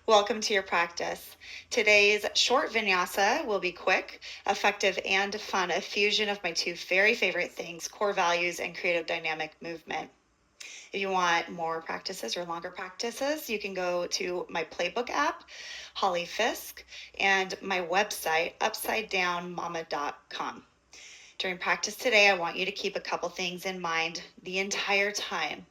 Welcome to your practice. Today's short vinyasa will be quick, effective, and fun, a fusion of my two very favorite things, core values and creative dynamic movement. If you want more practices or longer practices, you can go to my playbook app, Holly Fisk, and my website, upsidedownmama.com. During practice today, I want you to keep a couple things in mind the entire time.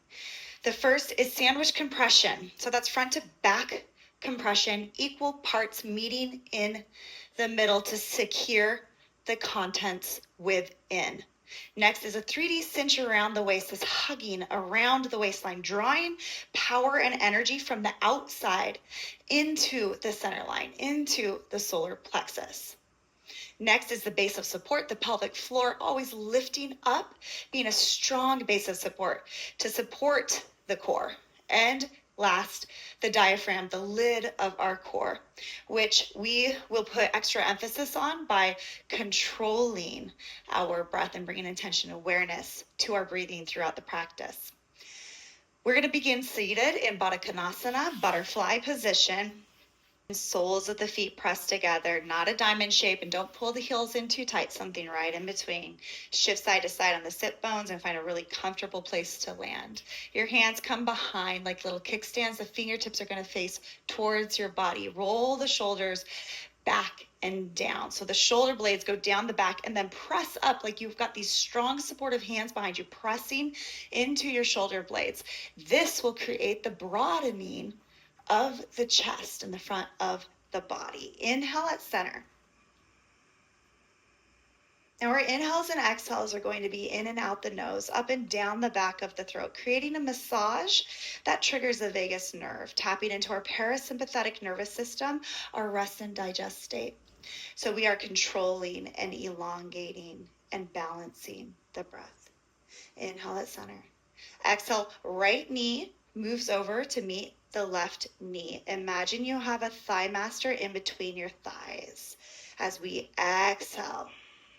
The first is sandwich compression. So that's front to back compression, equal parts meeting in the middle to secure the contents within. Next is a 3D cinch around the waist, this hugging around the waistline, drawing power and energy from the outside into the center line, into the solar plexus. Next is the base of support, the pelvic floor, always lifting up, being a strong base of support to support the core. And last, the diaphragm, the lid of our core, which we will put extra emphasis on by controlling our breath and bringing intention awareness to our breathing throughout the practice. We're going to begin seated in Baddha Konasana, butterfly position. Soles of the feet pressed together, not a diamond shape, and don't pull the heels in too tight, something right in between. Shift side to side on the sit bones and find a really comfortable place to land. Your hands come behind like little kickstands. The fingertips are going to face towards your body. Roll the shoulders back and down. So the shoulder blades go down the back and then press up like you've got these strong supportive hands behind you, pressing into your shoulder blades. This will create the broadening of the chest and the front of the body. Inhale at center. Now our inhales and exhales are going to be in and out the nose, up and down the back of the throat, creating a massage that triggers the vagus nerve, tapping into our parasympathetic nervous system, our rest and digest state. So we are controlling and elongating and balancing the breath. Inhale at center. Exhale, right knee moves over to meet the left knee. Imagine you have a thigh master in between your thighs. As we exhale,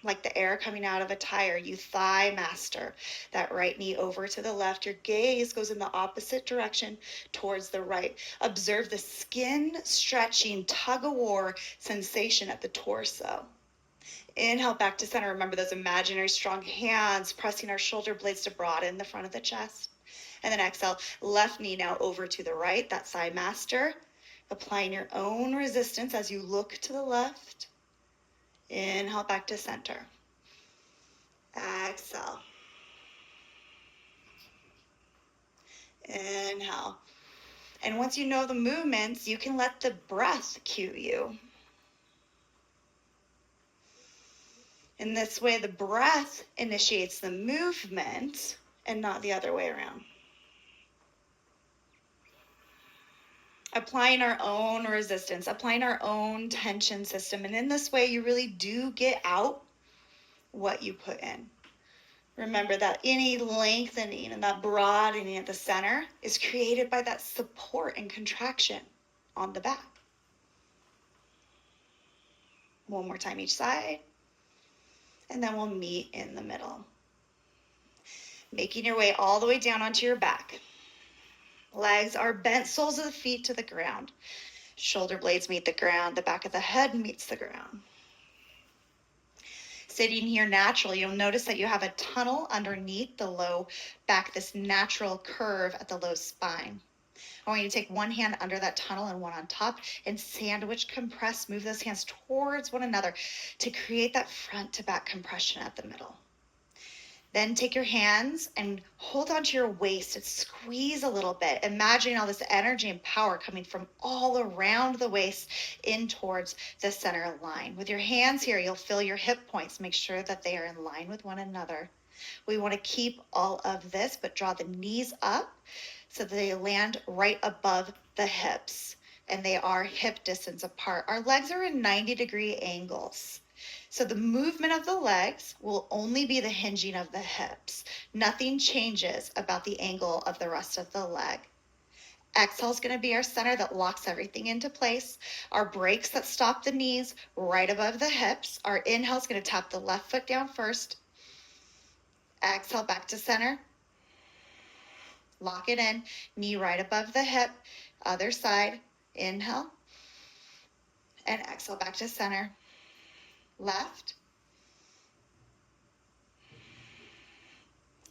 like the air coming out of a tire, you thigh master that right knee over to the left. Your gaze goes in the opposite direction towards the right. Observe the skin stretching, tug of war sensation at the torso. Inhale back to center. Remember those imaginary strong hands pressing our shoulder blades to broaden the front of the chest. And then exhale, left knee now over to the right, that side master. Applying your own resistance as you look to the left. Inhale back to center. Exhale. Inhale. And once you know the movements, you can let the breath cue you. In this way, the breath initiates the movement and not the other way around. Applying our own resistance, applying our own tension system. And in this way, you really do get out what you put in. Remember that any lengthening and that broadening at the center is created by that support and contraction on the back. One more time each side. And then we'll meet in the middle. Making your way all the way down onto your back. Legs are bent, soles of the feet to the ground. Shoulder blades meet the ground. The back of the head meets the ground. Sitting here naturally, you'll notice that you have a tunnel underneath the low back, this natural curve at the low spine. I want you to take one hand under that tunnel and one on top and sandwich compress. Move those hands towards one another to create that front to back compression at the middle. Then take your hands and hold onto your waist and squeeze a little bit. Imagine all this energy and power coming from all around the waist in towards the center line. With your hands here, you'll feel your hip points. Make sure that they are in line with one another. We want to keep all of this, but draw the knees up so that they land right above the hips. And they are hip distance apart. Our legs are in 90-degree angles. So the movement of the legs will only be the hinging of the hips. Nothing changes about the angle of the rest of the leg. Exhale is going to be our center that locks everything into place. Our brakes that stop the knees right above the hips. Our inhale is going to tap the left foot down first. Exhale back to center. Lock it in. Knee right above the hip. Other side. Inhale. And exhale back to center. Left.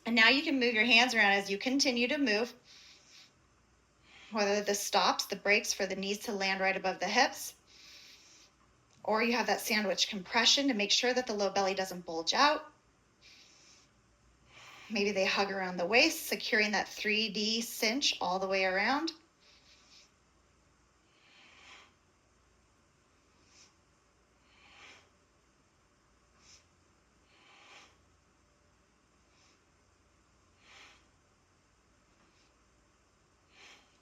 And now you can move your hands around as you continue to move. Whether this stops, the brakes for the knees to land right above the hips, or you have that sandwich compression to make sure that the low belly doesn't bulge out. Maybe they hug around the waist, securing that 3D cinch all the way around.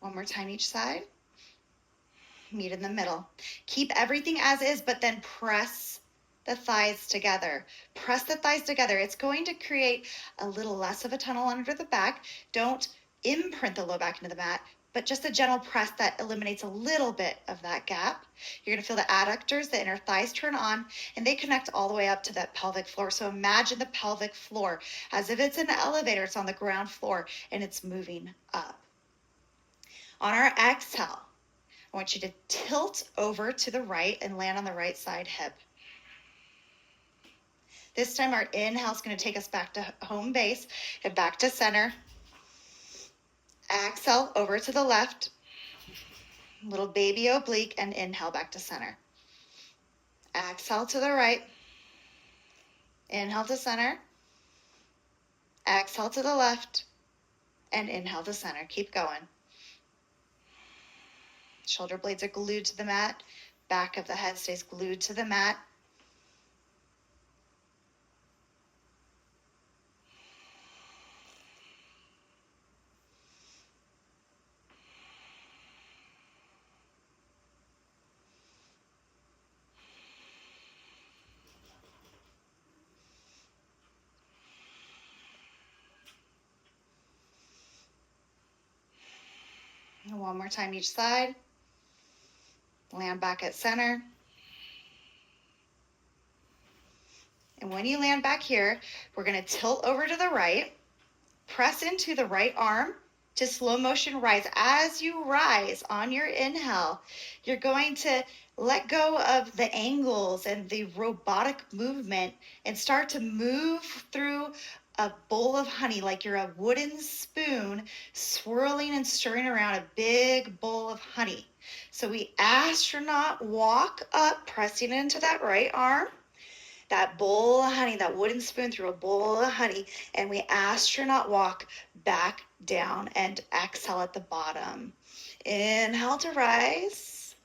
One more time each side. Meet in the middle. Keep everything as is, but then press the thighs together. Press the thighs together. It's going to create a little less of a tunnel under the back. Don't imprint the low back into the mat, but just a gentle press that eliminates a little bit of that gap. You're going to feel the adductors, the inner thighs turn on, and they connect all the way up to that pelvic floor. So imagine the pelvic floor as if it's an elevator. It's on the ground floor, and it's moving up. On our exhale, I want you to tilt over to the right and land on the right side hip. This time our inhale is going to take us back to home base and back to center. Exhale over to the left, little baby oblique, and inhale back to center. Exhale to the right, inhale to center. Exhale to the left, and inhale to center. Keep going. Shoulder blades are glued to the mat. Back of the head stays glued to the mat. And one more time each side. Land back at center. And when you land back here, we're going to tilt over to the right, press into the right arm to slow motion rise. As you rise on your inhale, you're going to let go of the angles and the robotic movement and start to move through a bowl of honey like you're a wooden spoon swirling and stirring around a big bowl of honey. So we astronaut walk up, pressing into that right arm, that bowl of honey, that wooden spoon through a bowl of honey, and we astronaut walk back down and exhale at the bottom. Inhale to rise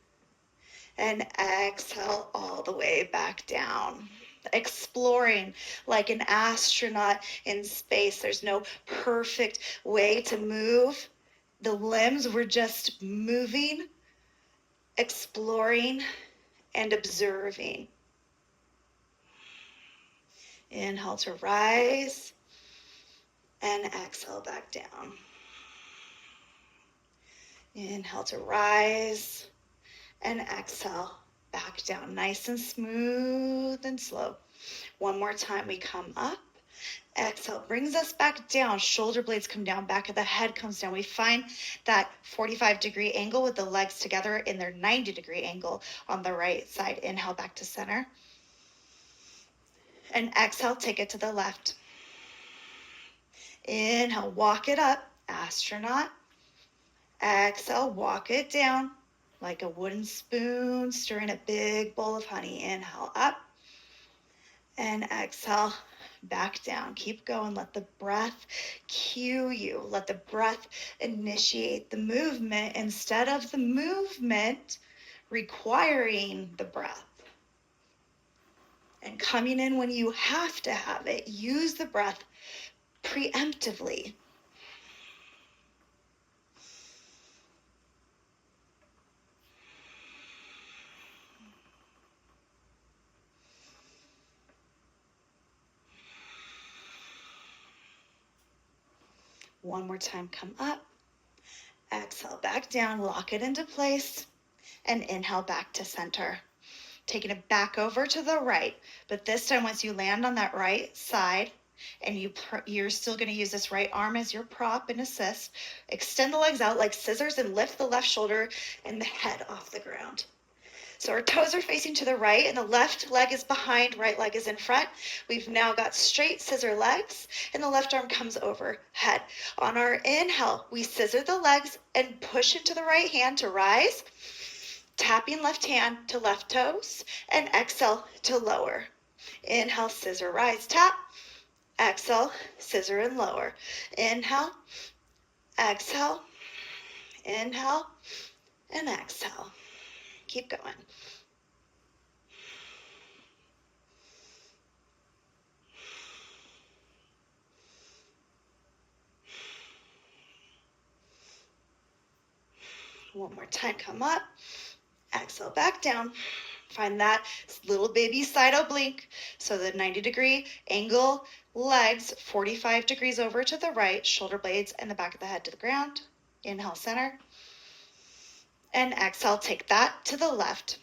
and exhale all the way back down. Exploring like an astronaut in space. There's no perfect way to move the limbs. We're just moving, exploring, and observing. Inhale to rise and exhale back down. Inhale to rise and exhale back down. Nice and smooth and slow. One more time, we come up. Exhale brings us back down. Shoulder blades come down, back of the head comes down. We find that 45-degree angle with the legs together in their 90-degree angle on the right side. Inhale back to center. And exhale, take it to the left. Inhale, walk it up, astronaut. Exhale, walk it down like a wooden spoon, stirring a big bowl of honey. Inhale, up. And exhale, back down. Keep going. Let the breath cue you. Let the breath initiate the movement instead of the movement requiring the breath. And coming in when you have to have it. Use the breath preemptively. One more time, come up. Exhale back down, lock it into place, and inhale back to center. Taking it back over to the right, but this time once you land on that right side, and you're still going to use this right arm as your prop and assist. Extend the legs out like scissors and lift the left shoulder and the head off the ground. So our toes are facing to the right and the left leg is behind, right leg is in front. We've now got straight scissor legs and the left arm comes overhead. On our inhale, we scissor the legs and push into the right hand to rise, tapping left hand to left toes, and exhale to lower. Inhale, scissor, rise, tap. Exhale, scissor and lower. Inhale, exhale, inhale, and exhale. Keep going. One more time, come up. Exhale, back down. Find that little baby side oblique. So the 90-degree angle, legs 45 degrees over to the right, shoulder blades and the back of the head to the ground. Inhale, center. And exhale, take that to the left.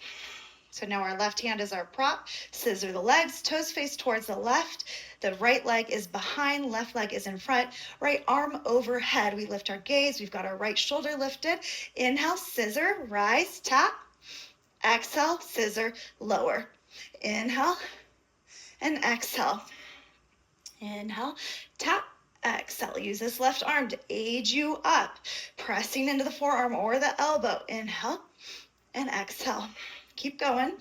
So now our left hand is our prop. Scissor the legs, toes face towards the left. The right leg is behind, left leg is in front. Right arm overhead. We lift our gaze. We've got our right shoulder lifted. Inhale, scissor, rise, tap. Exhale, scissor, lower. Inhale and exhale. Inhale, tap, exhale. Use this left arm to aid you up. Pressing into the forearm or the elbow. Inhale and exhale. Keep going.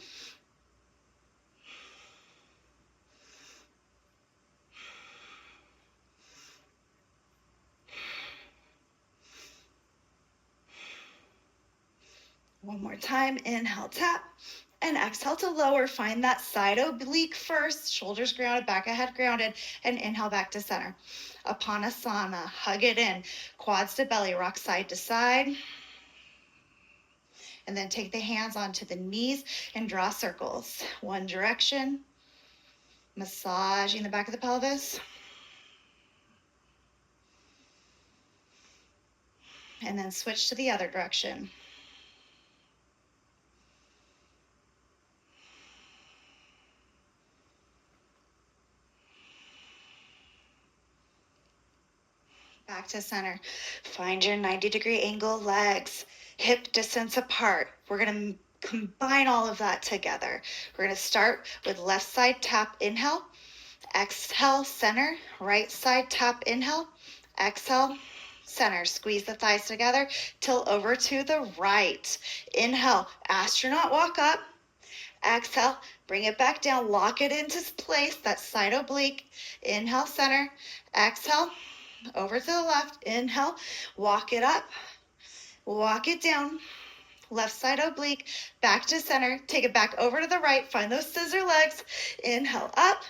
One more time. Inhale, tap. And exhale to lower. Find that side oblique first. Shoulders grounded, back of head grounded. And inhale back to center. Apanasana. Hug it in. Quads to belly. Rock side to side. And then take the hands onto the knees and draw circles. One direction. Massaging the back of the pelvis. And then switch to the other direction. Back to center. Find your 90-degree angle legs, hip distance apart. We're going to combine all of that together. We're going to start with left side tap, inhale. Exhale, center. Right side tap, inhale. Exhale, center. Squeeze the thighs together. Tilt over to the right. Inhale, astronaut walk up. Exhale, bring it back down. Lock it into place, that side oblique. Inhale, center. Exhale, over to the left. Inhale, walk it up, walk it down. Left side oblique, back to center. Take it back over to the right. Find those scissor legs. Inhale, up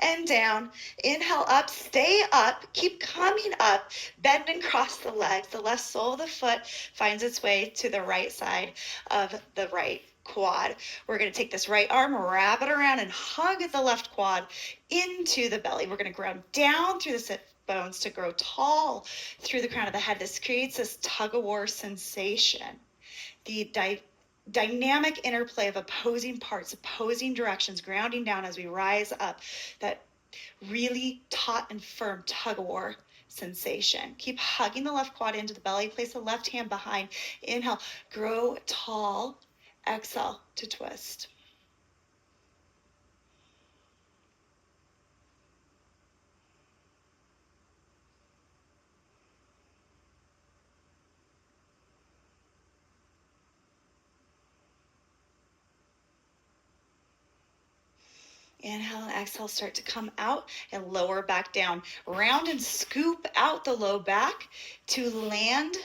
and down. Inhale, up, stay up. Keep coming up. Bend and cross the legs. The left sole of the foot finds its way to the right side of the right quad. We're going to take this right arm, wrap it around, and hug the left quad into the belly. We're going to ground down through the sit bones to grow tall through the crown of the head. This creates this tug-of-war sensation. The dynamic interplay of opposing parts, opposing directions, grounding down as we rise up, that really taut and firm tug-of-war sensation. Keep hugging the left quad into the belly. Place the left hand behind. Inhale, grow tall. Exhale to twist. Inhale and exhale, start to come out and lower back down. Round and scoop out the low back to land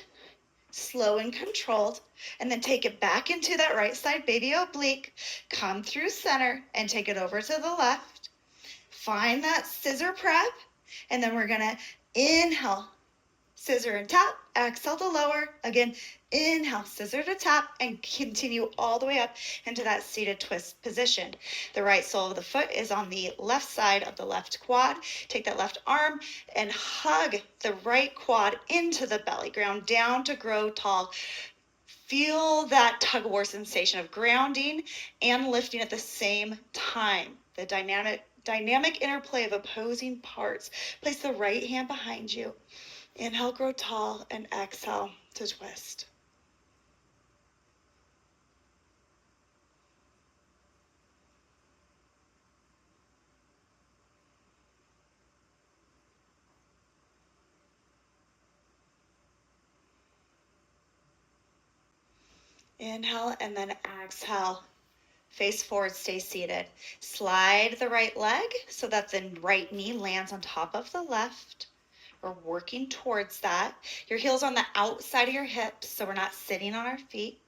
slow and controlled. And then take it back into that right side baby oblique. Come through center and take it over to the left. Find that scissor prep. And then we're going to inhale, scissor and tap, exhale to lower. Again, inhale, scissor to tap, and continue all the way up into that seated twist position. The right sole of the foot is on the left side of the left quad. Take that left arm and hug the right quad into the belly. Ground down to grow tall. Feel that tug-of-war sensation of grounding and lifting at the same time. The Dynamic interplay of opposing parts. Place the right hand behind you. Inhale, grow tall, and exhale to twist. Inhale and then exhale. Face forward, stay seated. Slide the right leg so that the right knee lands on top of the left. We're working towards that. Your heel's on the outside of your hips, so we're not sitting on our feet.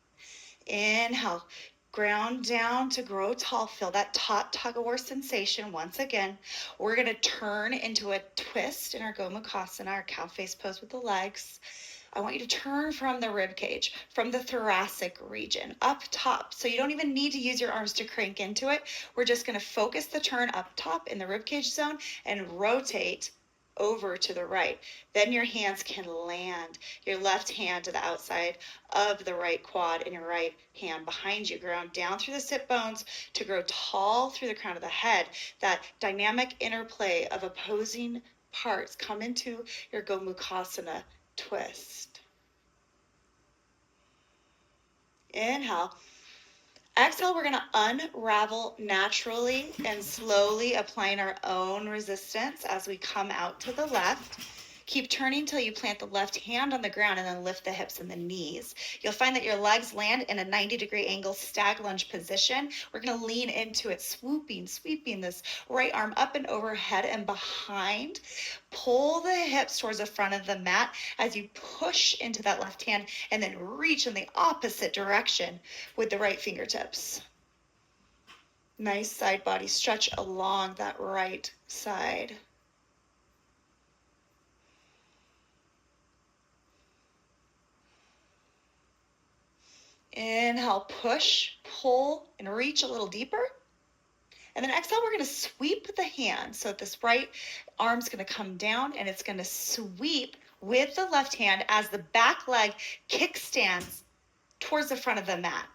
Inhale, ground down to grow tall. Feel that taut tug-of-war sensation once again. We're going to turn into a twist in our Gomukhasana, our cow face pose with the legs. I want you to turn from the rib cage, from the thoracic region, up top. So you don't even need to use your arms to crank into it. We're just going to focus the turn up top in the rib cage zone and rotate over to the right. Then your hands can land. Your left hand to the outside of the right quad and your right hand behind you. Ground down through the sit bones to grow tall through the crown of the head. That dynamic interplay of opposing parts. Come into your Gomukhasana twist. Inhale. Exhale, we're going to unravel naturally and slowly, applying our own resistance as we come out to the left. Keep turning till you plant the left hand on the ground and then lift the hips and the knees. You'll find that your legs land in a 90-degree angle stag lunge position. We're going to lean into it, sweeping this right arm up and overhead and behind. Pull the hips towards the front of the mat as you push into that left hand and then reach in the opposite direction with the right fingertips. Nice side body stretch along that right side. Inhale, push, pull, and reach a little deeper. And then exhale, we're going to sweep the hand. So this right arm's going to come down and it's going to sweep with the left hand as the back leg kickstands towards the front of the mat.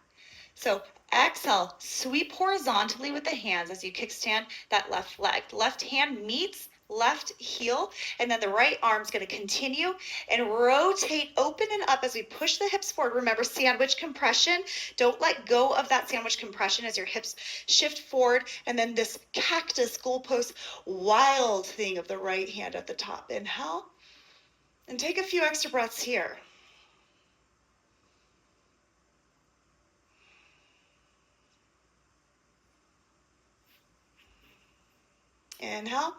So exhale, sweep horizontally with the hands as you kickstand that left leg. Left hand meets left heel, and then the right arm's going to continue and rotate open and up as we push the hips forward. Remember, sandwich compression. Don't let go of that sandwich compression as your hips shift forward, and then this cactus goalpost wild thing of the right hand at the top. Inhale, and take a few extra breaths here. Inhale.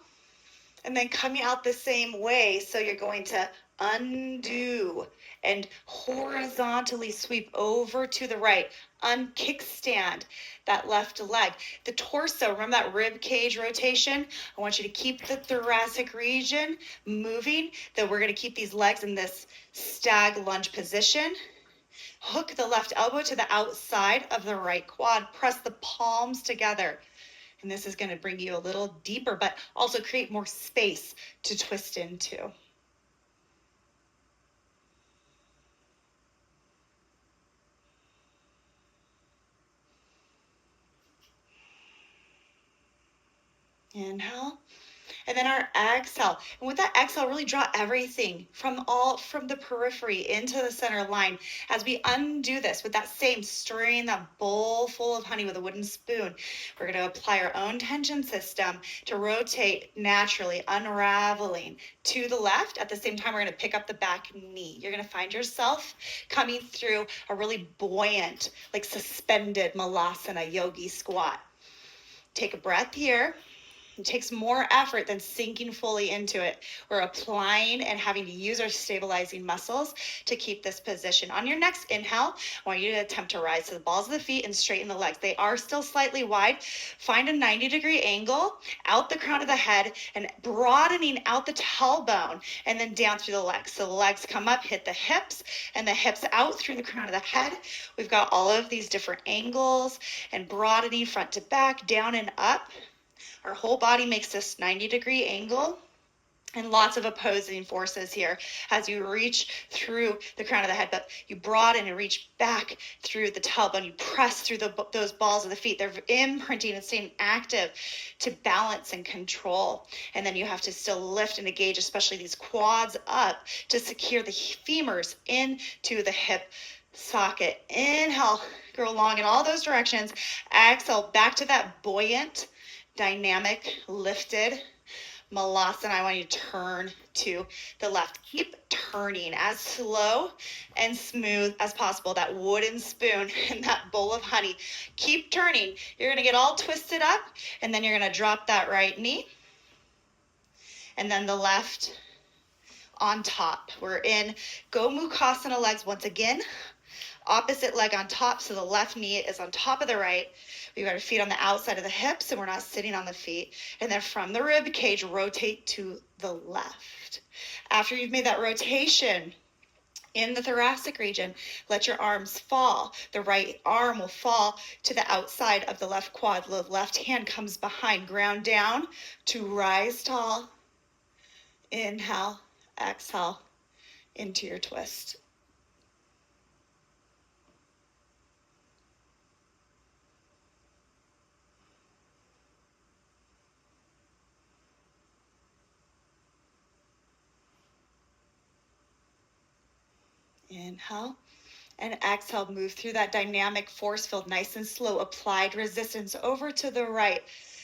And then coming out the same way, so you're going to undo and horizontally sweep over to the right, unkickstand that left leg. The torso, remember that rib cage rotation? I want you to keep the thoracic region moving, that we're going to keep these legs in this stag lunge position. Hook the left elbow to the outside of the right quad, press the palms together. And this is going to bring you a little deeper, but also create more space to twist into. Inhale. And then our exhale. And with that exhale, really draw everything from the periphery into the center line. As we undo this with that same stirring that bowl full of honey with a wooden spoon, we're going to apply our own tension system to rotate naturally, unraveling to the left. At the same time, we're going to pick up the back knee. You're going to find yourself coming through a really buoyant, like suspended malasana yogi squat. Take a breath here. It takes more effort than sinking fully into it. We're applying and having to use our stabilizing muscles to keep this position. On your next inhale, I want you to attempt to rise to the balls of the feet and straighten the legs. They are still slightly wide. Find a 90-degree angle out the crown of the head and broadening out the tailbone and then down through the legs. So the legs come up, hit the hips, and the hips out through the crown of the head. We've got all of these different angles and broadening front to back, down and up. Our whole body makes this 90-degree angle. And lots of opposing forces here as you reach through the crown of the head, but you broaden and reach back through the tailbone. You press through those balls of the feet. They're imprinting and staying active to balance and control. And then you have to still lift and engage, especially these quads up, to secure the femurs into the hip socket. Inhale, go long in all those directions. Exhale, back to that buoyant, dynamic, lifted Malasana. I want you to turn to the left. Keep turning as slow and smooth as possible. That wooden spoon and that bowl of honey. Keep turning. You're going to get all twisted up, and then you're going to drop that right knee, and then the left on top. We're in Gomukhasana legs once again. Opposite leg on top, so the left knee is on top of the right. We've got our feet on the outside of the hips, and we're not sitting on the feet. And then from the rib cage, rotate to the left. After you've made that rotation in the thoracic region, let your arms fall. The right arm will fall to the outside of the left quad. The left hand comes behind. Ground down to rise tall. Inhale, exhale into your twist. Inhale and exhale. Move through that dynamic force field, nice and slow. Applied resistance over to the right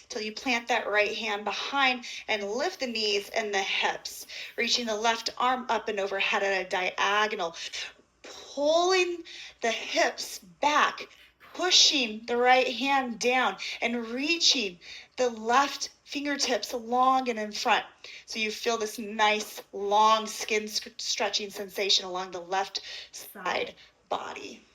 till you plant that right hand behind and lift the knees and the hips, reaching the left arm up and overhead at a diagonal, pulling the hips back, pushing the right hand down, and reaching the left fingertips long and in front. So you feel this nice long skin stretching sensation along the left side body.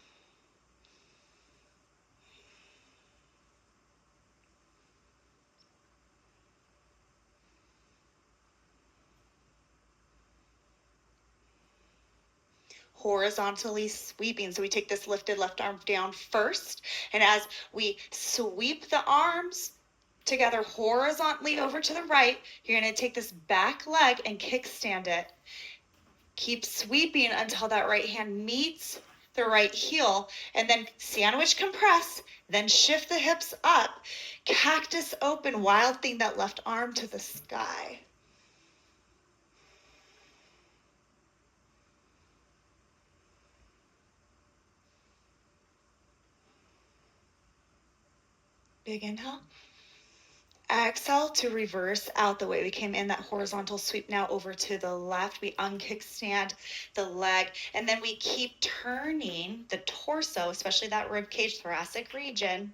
Horizontally sweeping. So we take this lifted left arm down first, and as we sweep the arms together horizontally over to the right, you're going to take this back leg and kickstand it. Keep sweeping until that right hand meets the right heel, and then sandwich compress, then shift the hips up, cactus open, wild thing that left arm to the sky. Big inhale. Exhale to reverse out the way we came in, that horizontal sweep now over to the left. We unkickstand the leg, and then we keep turning the torso, especially that rib cage thoracic region,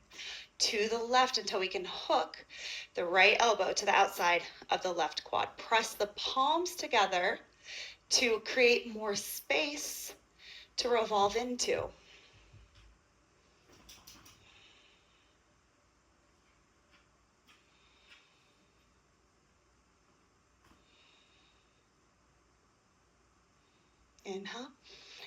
to the left until we can hook the right elbow to the outside of the left quad. Press the palms together to create more space to revolve into. Inhale.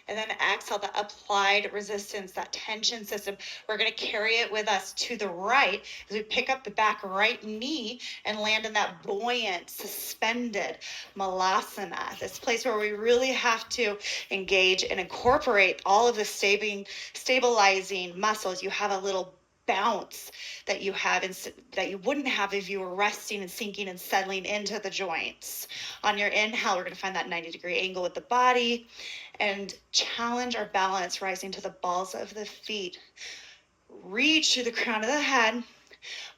And then exhale, the applied resistance, that tension system. We're going to carry it with us to the right as we pick up the back right knee and land in that buoyant, suspended Malasana. This place where we really have to engage and incorporate all of the stabilizing muscles. You have a little bounce that you have that you wouldn't have if you were resting and sinking and settling into the joints. On your inhale, we're going to find that 90-degree angle with the body and challenge our balance, rising to the balls of the feet. Reach through the crown of the head,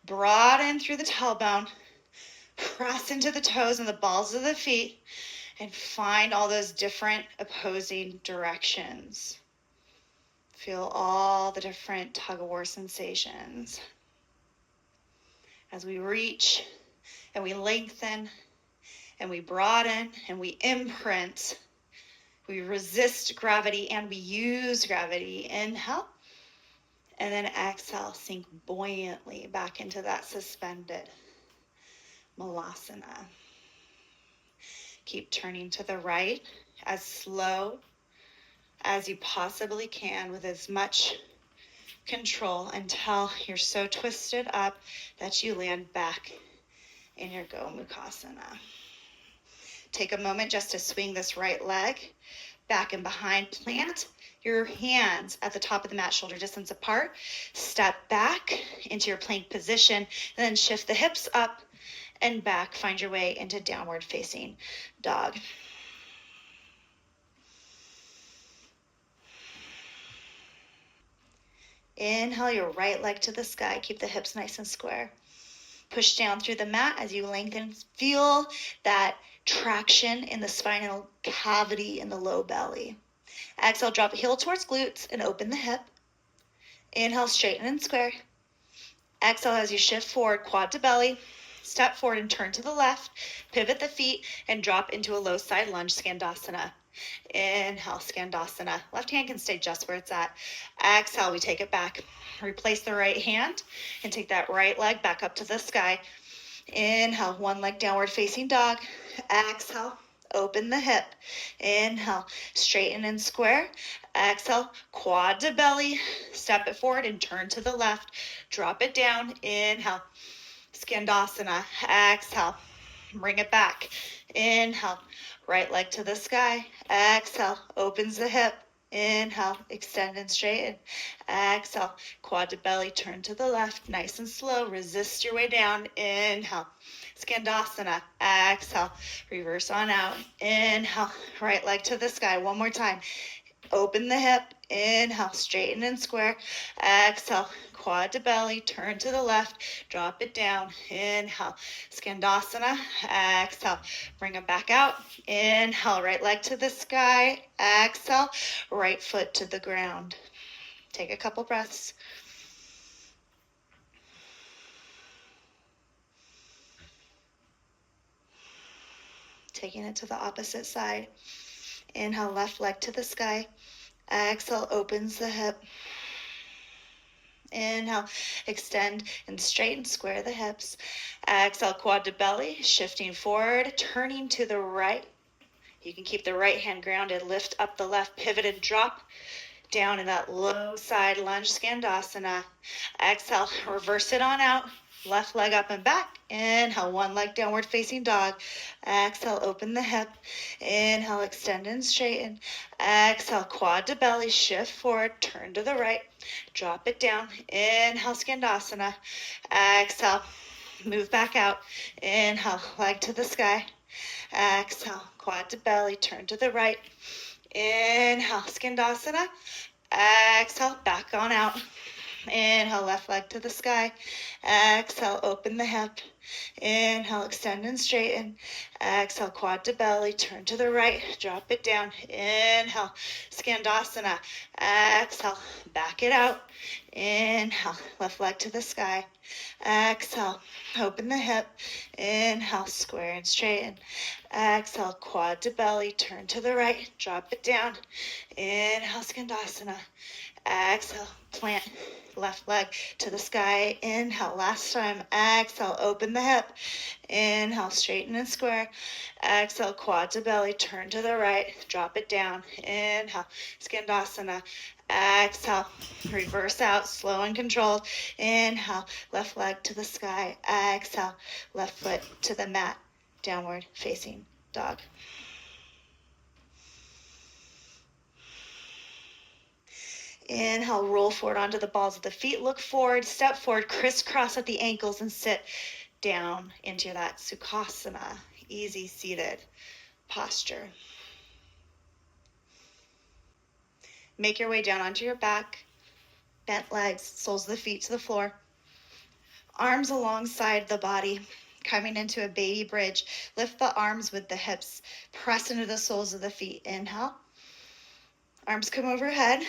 broaden through the tailbone, press into the toes and the balls of the feet, and find all those different opposing directions. Feel all the different tug-of-war sensations. As we reach and we lengthen and we broaden and we imprint, we resist gravity and we use gravity. Inhale, and then exhale, sink buoyantly back into that suspended Malasana. Keep turning to the right as slow as you possibly can with as much control until you're so twisted up that you land back in your Gomukhasana. Take a moment just to swing this right leg back and behind. Plant your hands at the top of the mat, shoulder distance apart. Step back into your plank position, and then shift the hips up and back. Find your way into downward facing dog. Inhale your right leg to the sky. Keep the hips nice and square. Push down through the mat as you lengthen. Feel that traction in the spinal cavity in the low belly. Exhale, drop heel towards glutes and open the hip. Inhale, straighten and square. Exhale as you shift forward, quad to belly. Step forward and turn to the left. Pivot the feet and drop into a low side lunge, Skandasana. Inhale, Skandasana. Left hand can stay just where it's at. Exhale, we take it back. Replace the right hand and take that right leg back up to the sky. Inhale, one leg downward facing dog. Exhale, open the hip. Inhale, straighten and square. Exhale, quad to belly. Step it forward and turn to the left. Drop it down. Inhale, Skandasana. Exhale, bring it back. Inhale, right leg to the sky. Exhale, opens the hip. Inhale, extend and straighten. Exhale, quad to belly, turn to the left, nice and slow. Resist your way down. Inhale, Skandasana. Exhale, reverse on out. Inhale, right leg to the sky. One more time. Open the hip. Inhale, straighten and square. Exhale, quad to belly, turn to the left, drop it down. Inhale, Skandasana. Exhale, bring it back out. Inhale, right leg to the sky. Exhale, right foot to the ground. Take a couple breaths. Taking it to the opposite side. Inhale, left leg to the sky. Exhale, opens the hip. Inhale, extend and straighten, square the hips. Exhale, quad to belly, shifting forward, turning to the right. You can keep the right hand grounded, lift up the left, pivot and drop down in that low side lunge, Skandasana. Exhale, reverse it on out. Left leg up and back. Inhale, one leg downward facing dog. Exhale, open the hip. Inhale, extend and straighten. Exhale, quad to belly, shift forward, turn to the right. Drop it down. Inhale, Skandasana. Exhale, move back out. Inhale, leg to the sky. Exhale, quad to belly, turn to the right. Inhale, Skandasana. Exhale, back on out. Inhale, left leg to the sky. Exhale, open the hip. Inhale, extend and straighten. Exhale, quad to belly, turn to the right, drop it down. Inhale, Skandasana. Exhale, back it out. Inhale, left leg to the sky. Exhale, open the hip. Inhale, square and straighten. Exhale, quad to belly, turn to the right, drop it down. Inhale, Skandasana. Exhale, plant left leg to the sky. Inhale, last time. Exhale, open the hip. Inhale, straighten and square. Exhale, quad to belly, turn to the right, drop it down. Inhale, Skandasana. Exhale, reverse out, slow and controlled. Inhale, left leg to the sky. Exhale, left foot to the mat, downward facing dog. Inhale, roll forward onto the balls of the feet. Look forward, step forward, crisscross at the ankles and sit down into that Sukhasana, easy seated posture. Make your way down onto your back, bent legs, soles of the feet to the floor. Arms alongside the body, coming into a baby bridge. Lift the arms with the hips, press into the soles of the feet. Inhale, arms come overhead.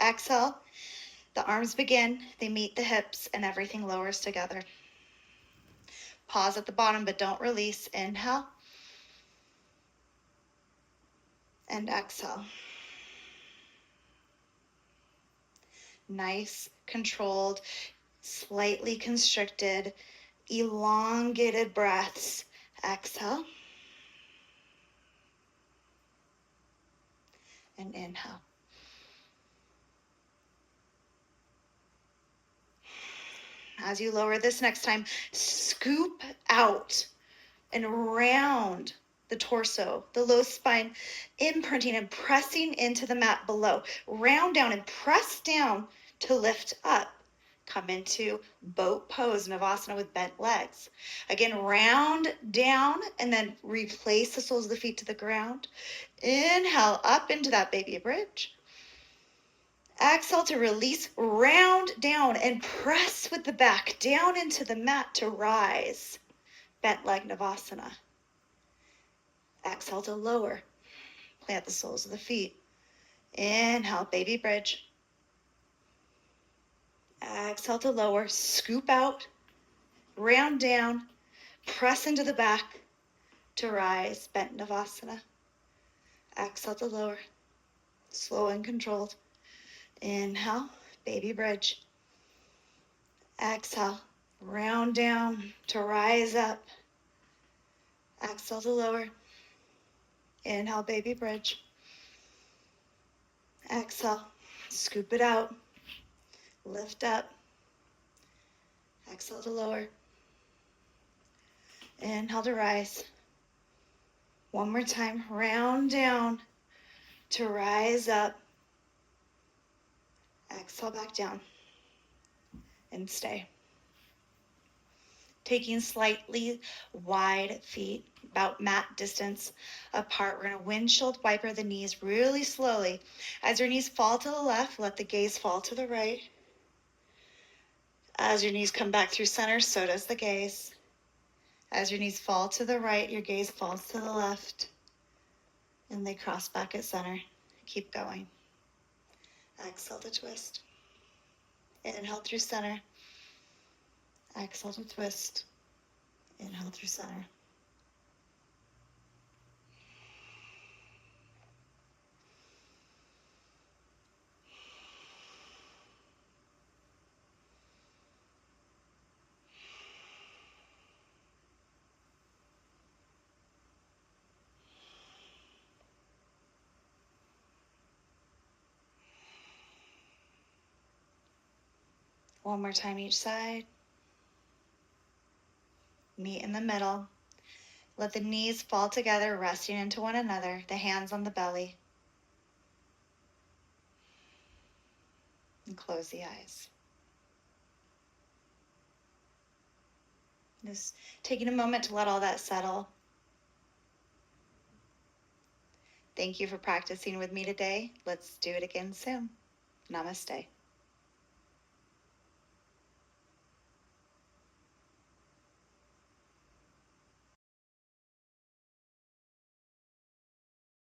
Exhale, the arms begin, they meet the hips, and everything lowers together. Pause at the bottom, but don't release. Inhale, and exhale. Nice, controlled, slightly constricted, elongated breaths. Exhale, and inhale. As you lower this next time, scoop out and round the torso, the low spine, imprinting and pressing into the mat below. Round down and press down to lift up. Come into boat pose, Navasana with bent legs. Again, round down and then replace the soles of the feet to the ground. Inhale up into that baby bridge. Exhale to release, round down and press with the back down into the mat to rise. Bent leg Navasana. Exhale to lower. Plant the soles of the feet. Inhale, baby bridge. Exhale to lower. Scoop out. Round down. Press into the back to rise. Bent Navasana. Exhale to lower. Slow and controlled. Inhale, baby bridge. Exhale. Round down to rise up. Exhale to lower. Inhale, baby bridge. Exhale. Scoop it out. Lift up. Exhale to lower. Inhale to rise. One more time. Round down to rise up. Exhale back down. And stay. Taking slightly wide feet, about mat distance apart. We're going to windshield wiper the knees really slowly. As your knees fall to the left, let the gaze fall to the right. As your knees come back through center, so does the gaze. As your knees fall to the right, your gaze falls to the left. And they cross back at center. Keep going. Exhale to twist. Inhale through center. Exhale to twist. Inhale through center. One more time each side. Meet in the middle. Let the knees fall together, resting into one another, the hands on the belly. And close the eyes. Just taking a moment to let all that settle. Thank you for practicing with me today. Let's do it again soon. Namaste.